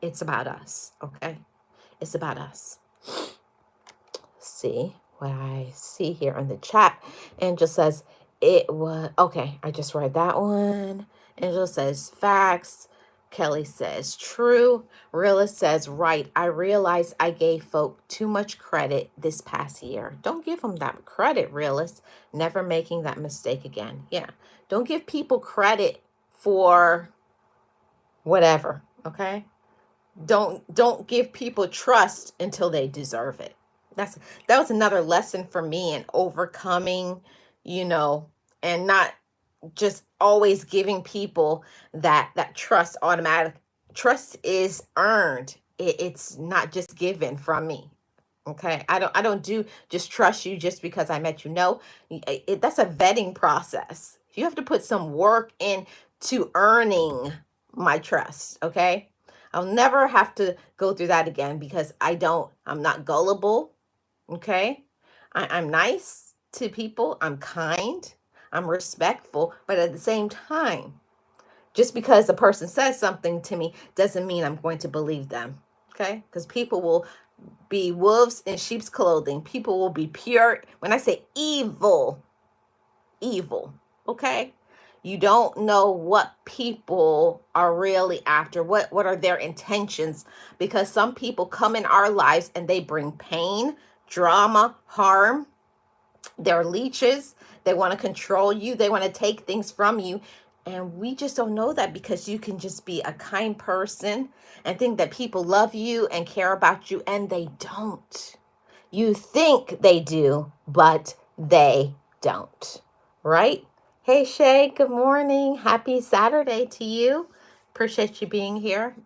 it's about us, okay? It's about us. See what I see here in the chat, and just says, It was okay. I just read that one. Angela says facts. Kelly says true. Rilla says right. I realized I gave folk too much credit this past year. Don't give them that credit, realist. Never making that mistake again. Yeah. Don't give people credit for whatever. Okay. Don't give people trust until they deserve it. That was another lesson for me in overcoming, you know, and not just always giving people that trust automatic. Trust is earned. It's not just given from me. Okay, I don't do just trust you just because I met you. No, that's a vetting process. You have to put some work into earning my trust. Okay, I'll never have to go through that again because I'm not gullible. Okay, I'm nice to people. I'm kind. I'm respectful, but at the same time, just because a person says something to me doesn't mean I'm going to believe them. Okay, because people will be wolves in sheep's clothing. People will be pure. When I say evil, evil, okay? You don't know what people are really after. What are their intentions? Because some people come in our lives and they bring pain, drama, harm. They're leeches. They want to control you. They want to take things from you. And we just don't know that because you can just be a kind person and think that people love you and care about you, and they don't. You think they do, but they don't. Right? Hey, Shay, good morning. Happy Saturday to you. Appreciate you being here.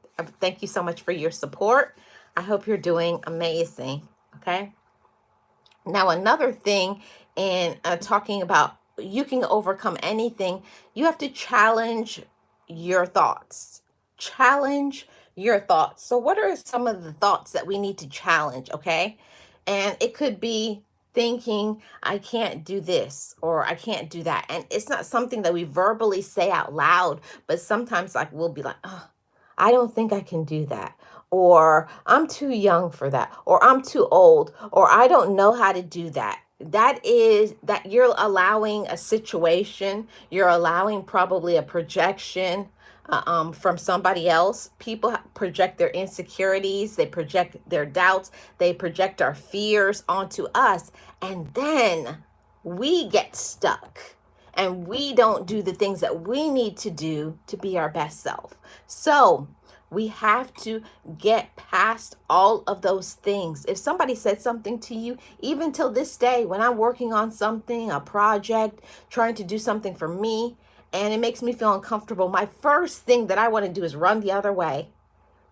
Thank you so much for your support. I hope you're doing amazing. Okay. Now, another thing in talking about you can overcome anything, you have to challenge your thoughts. Challenge your thoughts. So, what are some of the thoughts that we need to challenge? Okay. And it could be thinking, I can't do this or I can't do that. And it's not something that we verbally say out loud, but sometimes, like, we'll be like, oh, I don't think I can do that, or I'm too young for that, or I'm too old, or I don't know how to do that. That is that you're allowing a situation, you're allowing probably a projection from somebody else. People project their insecurities, they project their doubts, they project our fears onto us, and then we get stuck and we don't do the things that we need to do to be our best self. So we have to get past all of those things. If somebody said something to you, even till this day, when I'm working on something, a project, trying to do something for me, and it makes me feel uncomfortable, my first thing that I want to do is run the other way,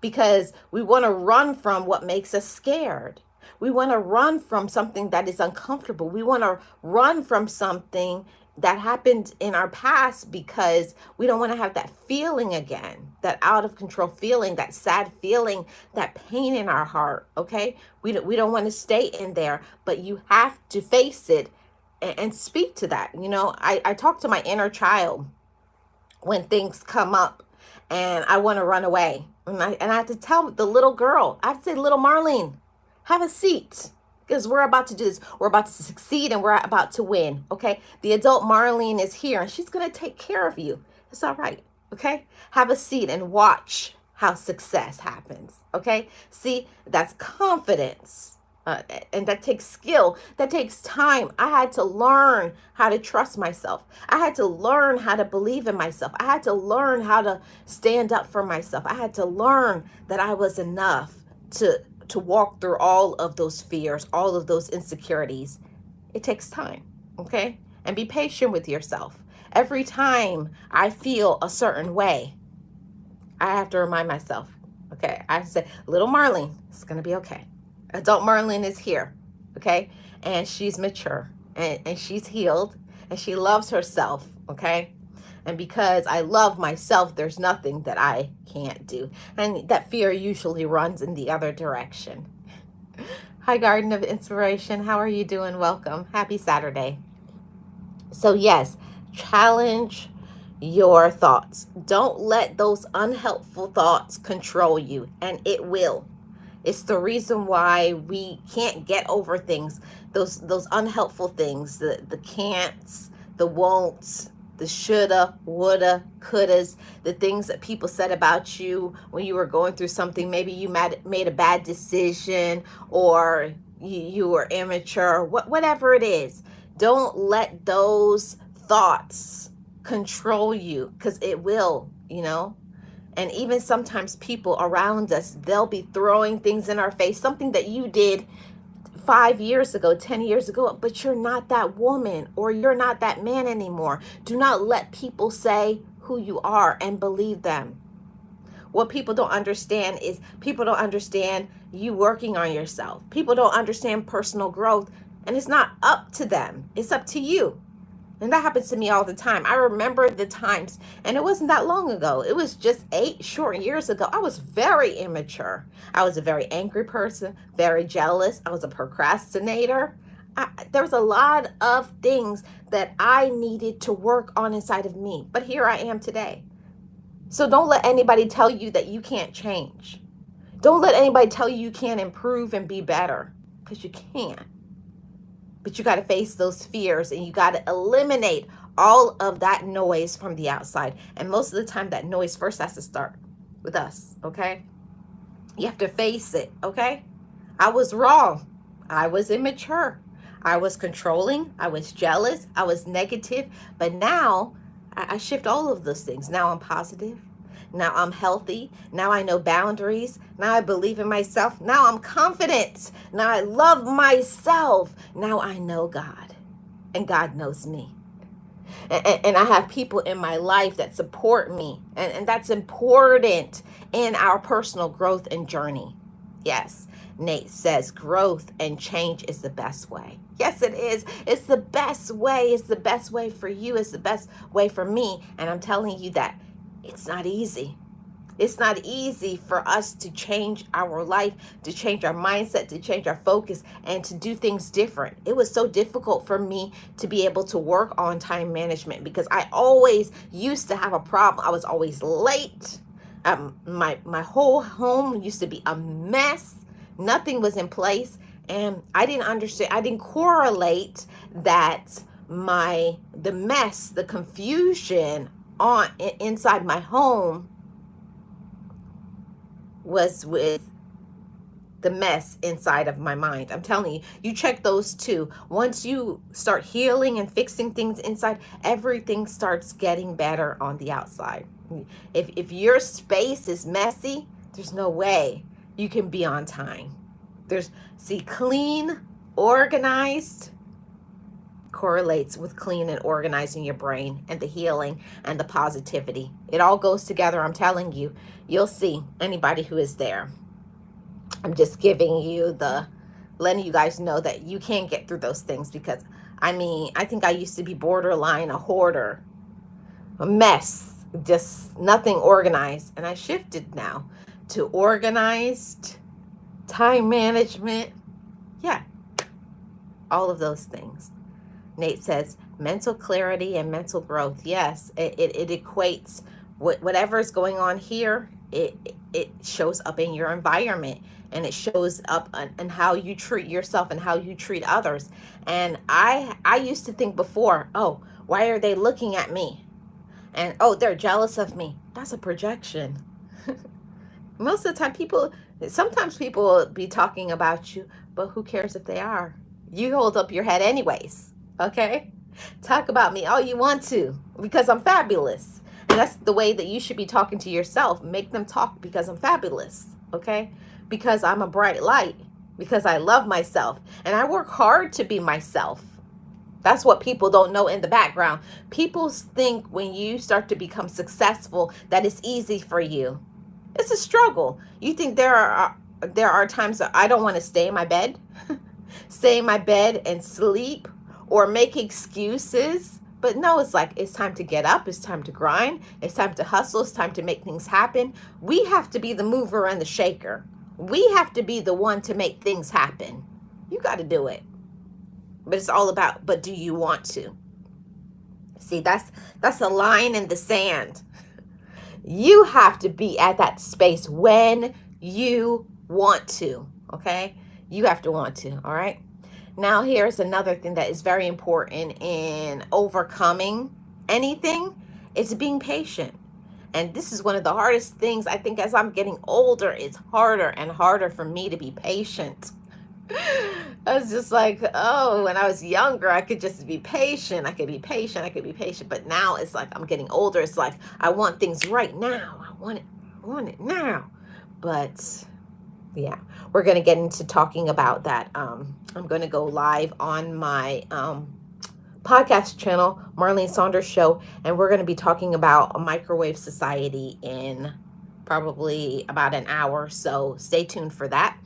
because we want to run from what makes us scared. We want to run from something that is uncomfortable. We want to run from something that happened in our past because we don't want to have that feeling again, that out of control feeling, that sad feeling, that pain in our heart. Okay. We don't want to stay in there, but you have to face it and speak to that. You know, I talk to my inner child when things come up and I want to run away. And I have to tell the little girl, I have to say, little Marlene, have a seat, because we're about to do this. We're about to succeed and we're about to win. Okay. The adult Marlene is here and she's going to take care of you. It's all right. Okay. Have a seat and watch how success happens. Okay. See, that's confidence. And that takes skill. That takes time. I had to learn how to trust myself. I had to learn how to believe in myself. I had to learn how to stand up for myself. I had to learn that I was enough to walk through all of those fears, all of those insecurities. It takes time, okay? And be patient with yourself. Every time I feel a certain way, I have to remind myself, okay? I say, little Marlene, it's going to be okay. Adult Marlene is here, okay? And she's mature and she's healed and she loves herself, okay? And because I love myself, there's nothing that I can't do. And that fear usually runs in the other direction. Hi, Garden of Inspiration. How are you doing? Welcome. Happy Saturday. So yes, challenge your thoughts. Don't let those unhelpful thoughts control you, and it will. It's the reason why we can't get over things, those unhelpful things, the can'ts, the won'ts, the shoulda, woulda, couldas, the things that people said about you when you were going through something. Maybe you made a bad decision, or you were immature, whatever it is. Don't let those thoughts control you, because it will, And even sometimes people around us, they'll be throwing things in our face, something that you did 5 years ago, 10 years ago, but you're not that woman or you're not that man anymore. Do not let people say who you are and believe them. What people don't understand is people don't understand you working on yourself. People don't understand personal growth, and it's not up to them. It's up to you. And that happens to me all the time. I remember the times, and it wasn't that long ago. It was just 8 short years ago. I was very immature. I was a very angry person, very jealous. I was a procrastinator. There was a lot of things that I needed to work on inside of me. But here I am today. So don't let anybody tell you that you can't change. Don't let anybody tell you can't improve and be better, because you can't. But you got to face those fears, and you got to eliminate all of that noise from the outside. And most of the time, that noise first has to start with us, okay? You have to face it, okay? I was wrong. I was immature. I was controlling. I was jealous. I was negative. But now I shift all of those things. Now I'm positive. Now I'm healthy. Now I know boundaries. Now I believe in myself. Now I'm confident. Now I love myself. Now I know God, and God knows me. And I have people in my life that support me. And that's important in our personal growth and journey. Yes, Nate says growth and change is the best way. Yes, it is. It's the best way. It's the best way for you. It's the best way for me. And I'm telling you that it's not easy. It's not easy for us to change our life, to change our mindset, to change our focus, and to do things different. It was so difficult for me to be able to work on time management, because I always used to have a problem. I was always late. My whole home used to be a mess. Nothing was in place. And I didn't understand. I didn't correlate that the mess, the confusion inside my home was with the mess inside of my mind. I'm telling you, you check those two. Once you start healing and fixing things inside, everything starts getting better on the outside. If your space is messy, there's no way you can be on time. Clean, organized correlates with clean and organizing your brain, and the healing and the positivity. It all goes together. I'm telling you, you'll see anybody who is there. I'm just letting you guys know that you can get through those things, because I think I used to be borderline a hoarder, a mess, just nothing organized. And I shifted now to organized, time management. Yeah, all of those things. Nate says mental clarity and mental growth. Yes, it equates whatever is going on here. It shows up in your environment, and it shows up in how you treat yourself and how you treat others. And I used to think before, oh, why are they looking at me? And oh, they're jealous of me. That's a projection. Most of the time, sometimes people will be talking about you, but who cares if they are? You hold up your head anyways. Okay? Talk about me all you want to, because I'm fabulous. And that's the way that you should be talking to yourself. Make them talk, because I'm fabulous. Okay? Because I'm a bright light. Because I love myself. And I work hard to be myself. That's what people don't know in the background. People think when you start to become successful that it's easy for you. It's a struggle. You think there are times that I don't want to stay in my bed. Stay in my bed and sleep, or make excuses. But no, it's time to get up. It's time to grind. It's time to hustle. It's time to make things happen. We have to be the mover and the shaker. We have to be the one to make things happen. You got to do it. But it's all about, but do you want to? See, that's a line in the sand. You have to be at that space when you want to, okay? You have to want to, all right? Now, here's another thing that is very important in overcoming anything is being patient. And this is one of the hardest things. I think as I'm getting older, it's harder and harder for me to be patient. I was just like, oh, when I was younger, I could just be patient. I could be patient. I could be patient. But now it's like I'm getting older. It's like I want things right now. I want it now. But yeah, we're going to get into talking about that. I'm going to go live on my podcast channel, Marlene Saunders Show, and we're going to be talking about a microwave society in probably about an hour. So stay tuned for that.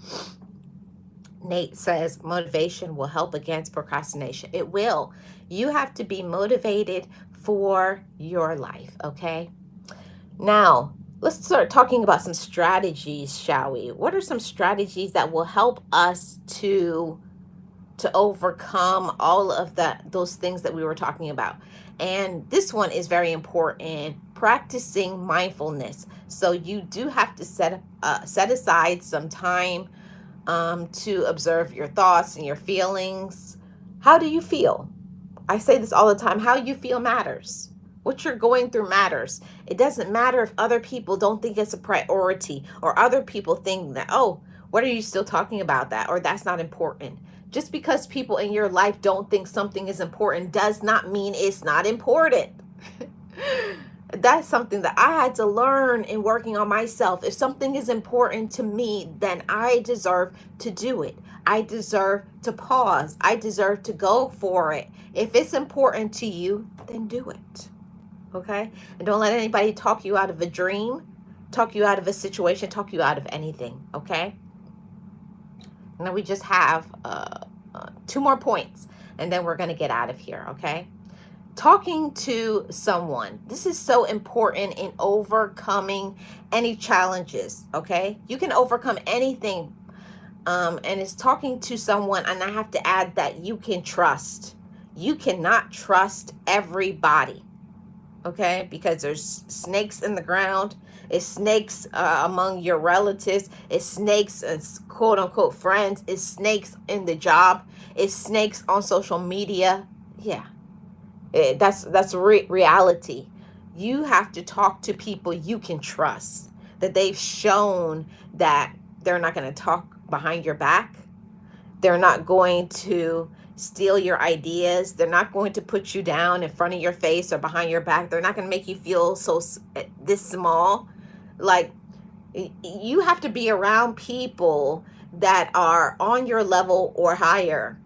Nate says motivation will help against procrastination. It will. You have to be motivated for your life, okay? Now, let's start talking about some strategies, shall we? What are some strategies that will help us to overcome all of those things that we were talking about? And this one is very important, practicing mindfulness. So you do have to set aside some time to observe your thoughts and your feelings. How do you feel? I say this all the time. How you feel matters. What you're going through matters. It doesn't matter if other people don't think it's a priority, or other people think that, oh, what are you still talking about that? Or that's not important. Just because people in your life don't think something is important does not mean it's not important. That's something that I had to learn in working on myself. If something is important to me, then I deserve to do it. I deserve to pause. I deserve to go for it. If it's important to you, then do it. Okay? And don't let anybody talk you out of a dream, talk you out of a situation, talk you out of anything. Okay? Now we just have 2 more points, and then we're going to get out of here. Okay? Talking to someone. This is so important in overcoming any challenges, okay? You can overcome anything, and it's talking to someone, and I have to add that you can trust. You cannot trust everybody, okay? Because there's snakes in the ground. It's snakes among your relatives. It's snakes, it's quote unquote friends. It's snakes in the job. It's snakes on social media. Yeah. That's reality. You have to talk to people you can trust, that they've shown that they're not going to talk behind your back. They're not going to steal your ideas. They're not going to put you down in front of your face or behind your back. They're not going to make you feel this small. Like, you have to be around people that are on your level or higher.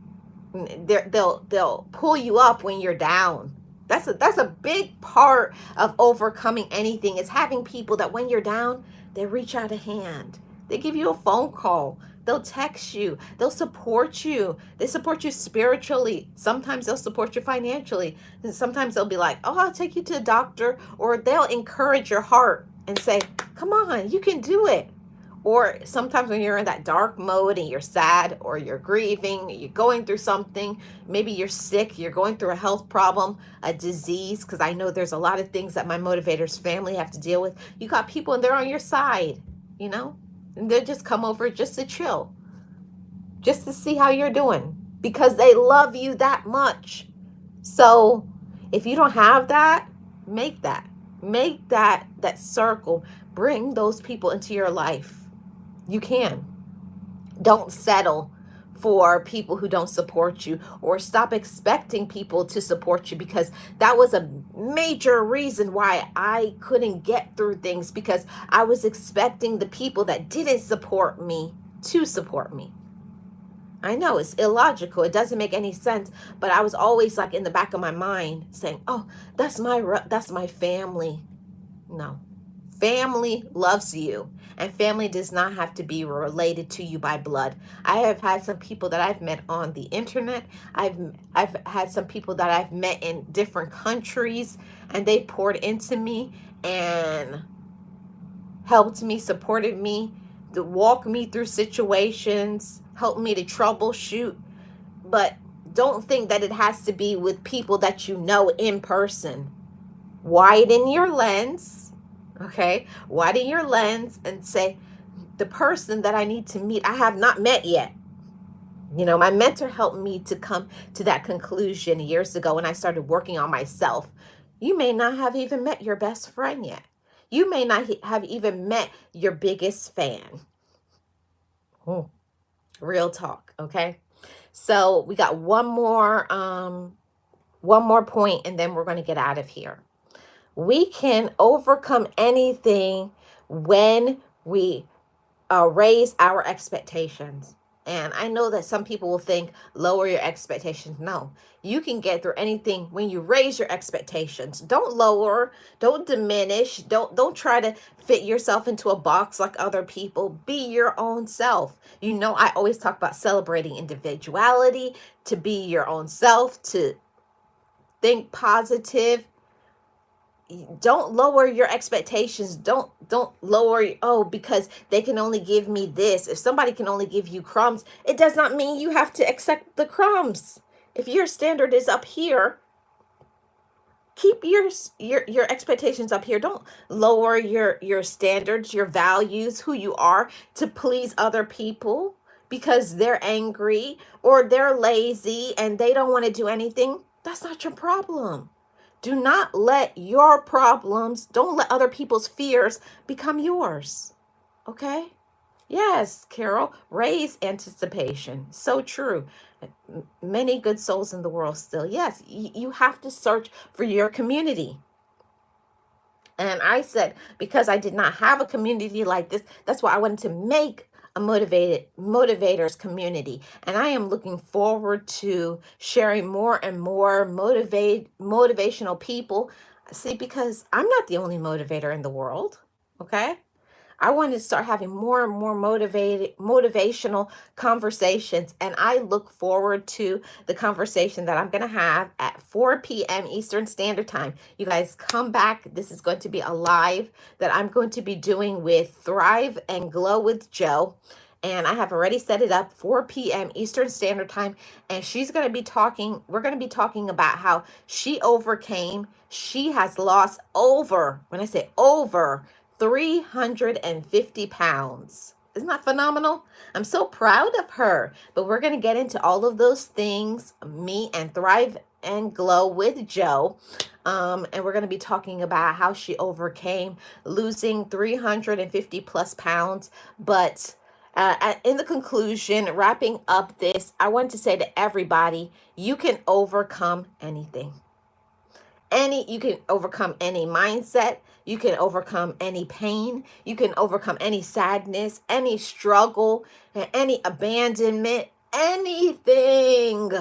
They'll pull you up when you're down. That's a big part of overcoming anything, is having people that when you're down, they reach out a hand. They give you a phone call. They'll text you. They'll support you. They support you spiritually. Sometimes they'll support you financially. And sometimes they'll be like, oh, I'll take you to a doctor. Or they'll encourage your heart and say, come on, you can do it. Or sometimes when you're in that dark mode and you're sad or you're grieving, you're going through something, maybe you're sick, you're going through a health problem, a disease, because I know there's a lot of things that my motivators family have to deal with. You got people and they're on your side, you know, and they'll just come over just to chill, just to see how you're doing, because they love you that much. So if you don't have that, make that circle. Bring those people into your life. You can. Don't settle for people who don't support you, or stop expecting people to support you, because that was a major reason why I couldn't get through things, because I was expecting the people that didn't support me to support me. I know it's illogical. It doesn't make any sense, but I was always like in the back of my mind saying, oh, that's my family. No. Family loves you, and family does not have to be related to you by blood. I have had some people that I've met on the internet. I've had some people that I've met in different countries, and they poured into me and helped me, supported me, to walk me through situations, helped me to troubleshoot. But don't think that it has to be with people that you know in person. Widen your lens. Okay, widen your lens and say, the person that I need to meet, I have not met yet. You know, my mentor helped me to come to that conclusion years ago when I started working on myself. You may not have even met your best friend yet. You may not have even met your biggest fan. Hmm. Real talk, okay? So we got one more point, and then we're going to get out of here. We can overcome anything when we raise our expectations. And I know that some people will think lower your expectations. No, you can get through anything when you raise your expectations. Don't lower, don't diminish, don't try to fit yourself into a box like other people. Be your own self. You know, I always talk about celebrating individuality, to be your own self, to think positive. Don't lower your expectations. Don't lower, oh, because they can only give me this. If somebody can only give you crumbs, it does not mean you have to accept the crumbs. If your standard is up here, keep your expectations up here. Don't lower your standards, your values, who you are, to please other people because they're angry or they're lazy and they don't want to do anything. That's not your problem. Do not let your problems, don't let other people's fears become yours. Okay? Yes, Carol, raise anticipation. So true. Many good souls in the world still. Yes, you have to search for your community. And I said, because I did not have a community like this, that's why I wanted to make a motivators community. And I am looking forward to sharing more and more motivational people. See, because I'm not the only motivator in the world. Okay? I want to start having more and more motivational conversations. And I look forward to the conversation that I'm going to have at 4 p.m. Eastern Standard Time. You guys come back. This is going to be a live that I'm going to be doing with Thrive and Glow with Joe. And I have already set it up 4 p.m. Eastern Standard Time. And we're going to be talking about how she has lost over, when I say over, 350 pounds. Isn't that phenomenal? I'm so proud of her. But we're going to get into all of those things, me and Thrive and Glow with Joe. And we're going to be talking about how she overcame losing 350 plus pounds. But in the conclusion, wrapping up this, I want to say to everybody, you can overcome anything. You can overcome any mindset. You can overcome any pain. You can overcome any sadness, any struggle, any abandonment, anything.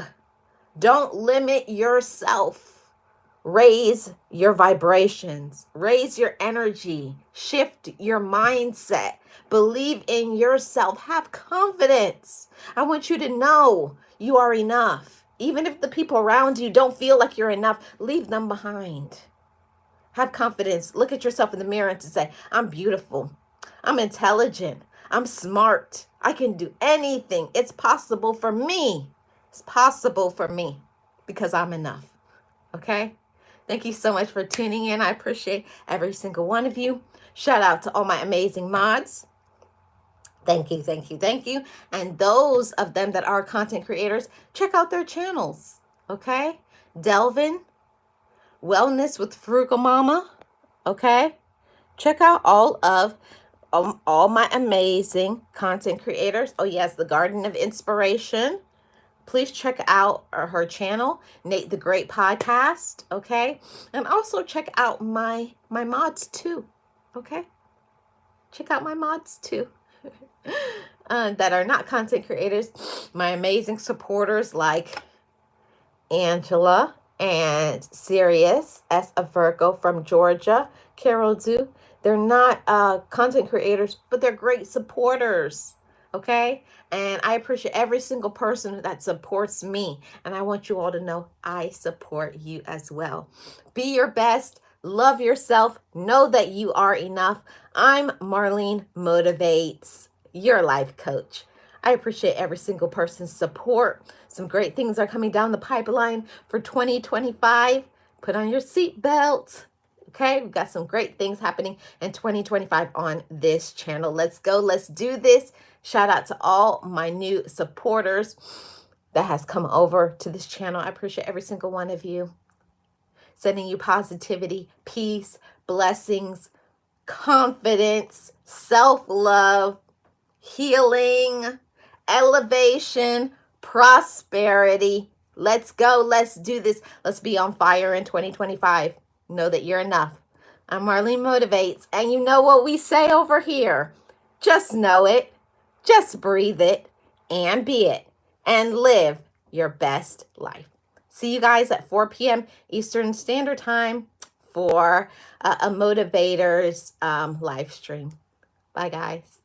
Don't limit yourself. Raise your vibrations, raise your energy, shift your mindset, believe in yourself, have confidence. I want you to know you are enough. Even if the people around you don't feel like you're enough, leave them behind. Have confidence. Look at yourself in the mirror and to say, I'm beautiful. I'm intelligent. I'm smart. I can do anything. It's possible for me. It's possible for me because I'm enough. Okay? Thank you so much for tuning in. I appreciate every single one of you. Shout out to all my amazing mods. Thank you, thank you, thank you. And those of them that are content creators, check out their channels. Okay? Delvin, Wellness with Frugal Mama. Okay? Check out all my amazing content creators. Oh yes, the Garden of Inspiration. Please check out her channel, Nate the Great Podcast, okay? And also check out my mods too, okay? Check out my mods too. That are not content creators. My amazing supporters like Angela and Sirius S. a Virgo from Georgia, Carol Du. They're not content creators, but they're great supporters. Okay? And I appreciate every single person that supports me. And I want you all to know I support you as well. Be your best. Love yourself. Know that you are enough. I'm Marlene Motivates, your life coach. I appreciate every single person's support. Some great things are coming down the pipeline for 2025. Put on your seatbelt. Okay, we've got some great things happening in 2025 on this channel. Let's go. Let's do this. Shout out to all my new supporters that has come over to this channel. I appreciate every single one of you. Sending you positivity, peace, blessings, confidence, self-love, healing, elevation, prosperity. Let's go. Let's do this. Let's be on fire in 2025. Know that you're enough. I'm Marlene Motivates, and you know what we say over here. Just know it, just breathe it, and be it, and live your best life. See you guys at 4 p.m. Eastern Standard Time for a Motivators live stream. Bye, guys.